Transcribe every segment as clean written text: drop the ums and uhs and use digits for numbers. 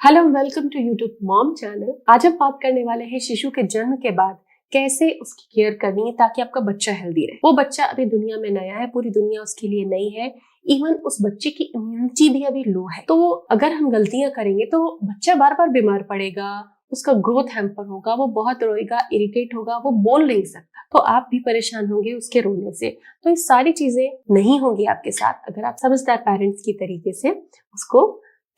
Hello, welcome to YouTube mom channel. आज हम बात करने वाले हैं शिशु के जन्म के बाद कैसे उसकी केयर करनी है ताकि आपका बच्चा हेल्दी रहे। वो बच्चा अभी दुनिया में नया है, पूरी दुनिया उसके लिए नई है, इवन उस बच्चे की इम्यूनिटी भी अभी लो है। तो अगर हम गलतियां करेंगे तो बच्चा बार बार बीमार पड़ेगा, उसका ग्रोथ हैम्पर होगा, वो बहुत रोएगा, इरिटेट होगा, वो बोल नहीं सकता, तो आप भी परेशान होंगे उसके रोने से। तो ये सारी चीजें नहीं होंगी आपके साथ अगर आप समझदार पेरेंट्स की तरीके से उसको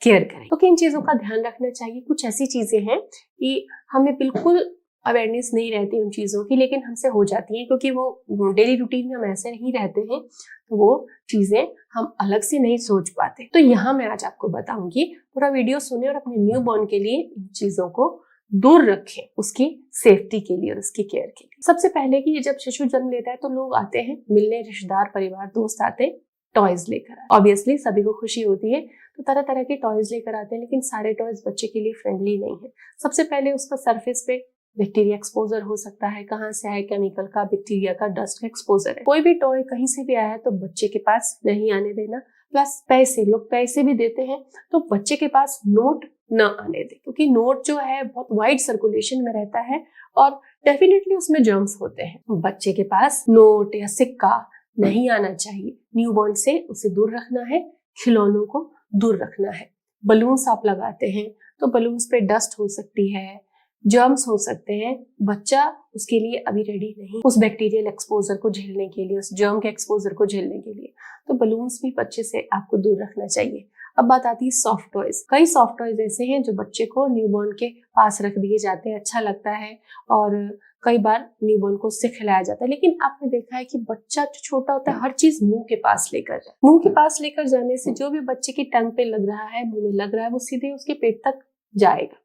केयर करें। तो किन चीजों का ध्यान रखना चाहिए? कुछ ऐसी चीजें हैं कि हमें बिल्कुल अवेयरनेस नहीं रहती उन चीजों की, लेकिन हमसे हो जाती है क्योंकि वो डेली रूटीन में हम ऐसे नहीं रहते हैं, तो वो चीजें हम अलग से नहीं सोच पाते। तो यहाँ मैं आज आपको बताऊंगी, पूरा वीडियो सुने और अपने न्यू बॉर्न के लिए इन चीजों को दूर रखें, उसकी सेफ्टी के लिए और उसकी केयर के लिए। सबसे पहले कि जब शिशु जन्म लेता है तो लोग आते हैं मिलने, रिश्तेदार, परिवार, दोस्त आते हैं टॉयज लेकर। ऑब्वियसली सभी को खुशी होती है तो तरह तरह के टॉयज लेकर आते हैं, लेकिन सारे टॉयज बच्चे के लिए फ्रेंडली नहीं है। सबसे पहले उसका सरफेस पे बैक्टीरिया एक्सपोजर हो सकता है। कहाँ से आए? केमिकल का, बैक्टीरिया का, डस्ट का एक्सपोजर है। कोई भी टॉय कहीं से भी आया है तो बच्चे के पास नहीं आने देना। प्लस पैसे, लोग पैसे भी देते हैं तो बच्चे के पास नोट न आने दे, क्योंकि नोट जो है बहुत वाइड सर्कुलेशन में रहता है और डेफिनेटली उसमें जर्म्स होते हैं। बच्चे के पास नोट या सिक्का नहीं आना चाहिए। न्यूबॉर्न से उसे दूर रखना है, खिलौनों को दूर रखना है। बलून्स आप लगाते हैं तो बलून्स पे डस्ट हो सकती है, जर्म्स हो सकते हैं। बच्चा उसके लिए अभी रेडी नहीं उस बैक्टीरियल एक्सपोजर को झेलने के लिए, उस जर्म के एक्सपोजर को झेलने के लिए। तो बलून्स भी बच्चे से आपको दूर रखना चाहिए। अब बात आती है सॉफ्ट टॉयज। कई सॉफ्ट टॉयज ऐसे हैं जो बच्चे को न्यूबॉर्न के पास रख दिए जाते हैं, अच्छा लगता है, और कई बार न्यूबॉर्न को उससे खिलाया जाता है। लेकिन आपने देखा है कि बच्चा जो छोटा होता है हर चीज मुंह के पास लेकर जाए। मुंह के पास लेकर जाने से जो भी बच्चे की टंग पे लग रहा है, मुंह में लग रहा है, वो सीधे उसके पेट तक जाएगा।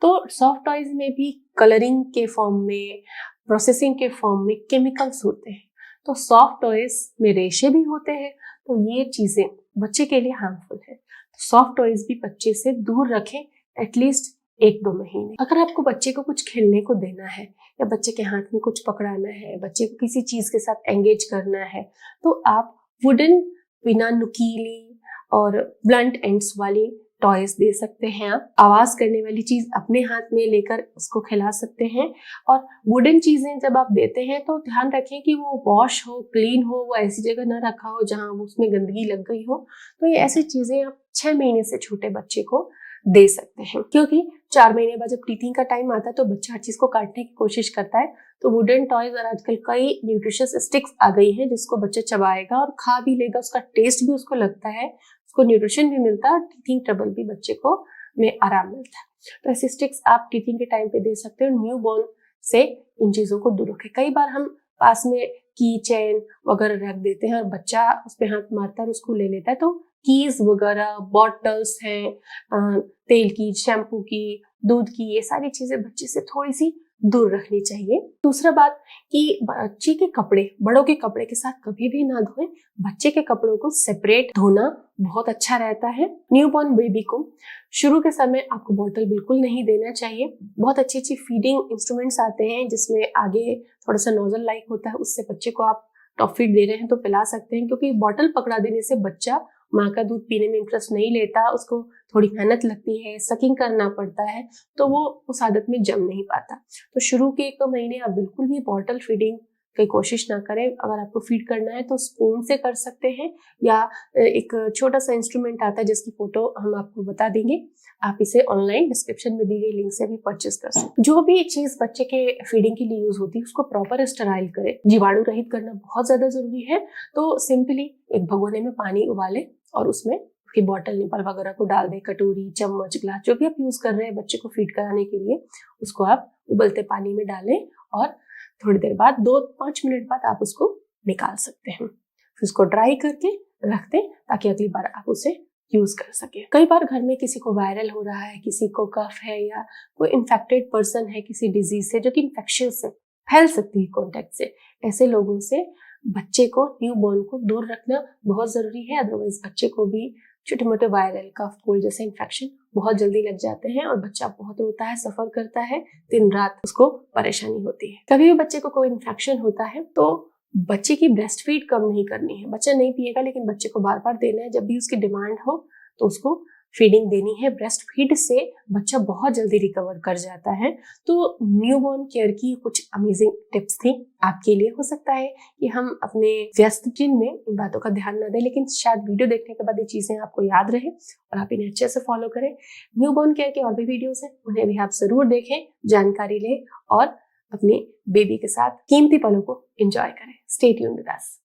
तो सॉफ्ट टॉयज में भी कलरिंग के फॉर्म में, प्रोसेसिंग के फॉर्म में केमिकल्स होते हैं। तो सॉफ्ट टॉयज में रेशे भी होते हैं, तो ये चीजें बच्चे के लिए हार्मफुल है। तो सॉफ्ट टॉयज भी बच्चे से दूर रखें एटलीस्ट 1-2 महीने। अगर आपको बच्चे को कुछ खेलने को देना है या बच्चे के हाथ में कुछ पकड़ाना है, बच्चे को किसी चीज के साथ एंगेज करना है, तो आप वुडन, बिना नुकीली और ब्लंट एंड्स वाली टॉयज दे सकते हैं। आप आवाज करने वाली चीज अपने हाथ में लेकर उसको खिला सकते हैं। और वुडन चीजें जब आप देते हैं तो ध्यान रखें कि वो वॉश हो, क्लीन हो, वो ऐसी जगह न रखा हो जहां उसमें गंदगी लग गई हो। तो ये ऐसी चीजें आप 6 महीने से छोटे बच्चे को दे सकते हैं, क्योंकि 4 महीने बाद जब टीथिंग का टाइम आता है तो बच्चा हर चीज को काटने की कोशिश करता है। तो वुडन टॉयज और आजकल कई न्यूट्रिशियस स्टिक्स आ गई हैं जिसको बच्चा चबाएगा और खा भी लेगा, उसका टेस्ट भी उसको लगता है, उसको न्यूट्रिशन भी मिलता है और टीथिंग ट्रबल भी बच्चे को में आराम मिलता है। तो ऐसे स्टिक्स आप टीथिंग के टाइम पे दे सकते हो। न्यू बॉर्न से इन चीजों को दूर रखें। कई बार हम पास में की चेन वगैरह रख देते हैं और बच्चा उस पर हाथ मारता है और उसको ले लेता है। तो कीज वगैरह, बॉटल्स हैं, तेल की, शैम्पू की, दूध की, ये सारी चीजें बच्चे से थोड़ी सी दूर रखनी चाहिए। दूसरा बात कि बच्चे के कपड़े बड़ों के कपड़े के साथ कभी भी ना धोएं। बच्चे के कपड़ों को सेपरेट धोना बहुत अच्छा रहता है। न्यूबॉर्न बेबी को शुरू के समय आपको बॉटल बिल्कुल नहीं देना चाहिए। बहुत अच्छी अच्छी फीडिंग इंस्ट्रूमेंट्स आते हैं जिसमें आगे थोड़ा सा नोजल लाइक होता है, उससे बच्चे को आप टॉप फीड दे रहे हैं तो पिला सकते हैं, क्योंकि बॉटल पकड़ा देने से बच्चा माँ का दूध पीने में इंटरेस्ट नहीं लेता, उसको थोड़ी मेहनत लगती है, सकिंग करना पड़ता है, तो वो उस आदत में जम नहीं पाता। तो शुरू के 1-2 महीने आप बिल्कुल भी बॉटल फीडिंग की कोशिश ना करें। अगर आपको फीड करना है तो स्पून से कर सकते हैं, या एक छोटा सा इंस्ट्रूमेंट आता है जिसकी फोटो हम आपको बता देंगे, आप इसे ऑनलाइन डिस्क्रिप्शन में दी गई लिंक से भी परचेस कर सकते हैं। जो भी चीज बच्चे के फीडिंग के लिए यूज होती है उसको प्रॉपर स्टेराइल करें। जीवाणु रहित करना बहुत ज्यादा जरूरी है। तो सिंपली एक भगोने में पानी उबालें और उसमें उसकी बॉटल, निपल वगैरह को डाल दें। कटोरी, चम्मच, ग्लास जो भी आप यूज कर रहे हैं बच्चे को फीड कराने के लिए, उसको आप उबलते पानी में डालें और थोड़ी देर बाद 2-5 मिनट बाद आप उसको निकाल सकते हैं। फिर उसको ड्राई करके रख दें ताकि अगली बार आप उसे यूज कर सके। कई बार घर में किसी को वायरल हो रहा है, किसी को कफ है, या कोई इन्फेक्टेड पर्सन है किसी डिजीज से जो कि इन्फेक्शियस है, फैल सकती है कॉन्टेक्ट से, ऐसे लोगों से बच्चे को, न्यूबॉर्न को दूर रखना बहुत जरूरी है। अदरवाइज बच्चे को भी छोटे मोटे वायरल, कफ, कोल्ड जैसे इन्फेक्शन बहुत जल्दी लग जाते हैं और बच्चा बहुत रोता है, सफर करता है, दिन रात उसको परेशानी होती है। कभी भी बच्चे को कोई इन्फेक्शन होता है तो बच्चे की ब्रेस्ट फीड कम नहीं करनी है। बच्चा नहीं पिएगा लेकिन बच्चे को बार बार देना है। जब भी उसकी डिमांड हो तो उसको फीडिंग देनी है। ब्रेस्ट फीड से बच्चा बहुत जल्दी रिकवर कर जाता है। तो न्यूबॉर्न केयर की कुछ अमेजिंग टिप्स थी आपके लिए। हो सकता है कि हम अपने व्यस्त दिन में इन बातों का ध्यान न दें, लेकिन शायद वीडियो देखने के बाद ये चीजें आपको याद रहे और आप इन्हें अच्छे से फॉलो करें। न्यूबॉर्न केयर के और भी वीडियोस हैं, उन्हें भी आप जरूर देखें, जानकारी लें और अपने बेबी के साथ कीमती पलों को एंजॉय करें। Stay tuned with us.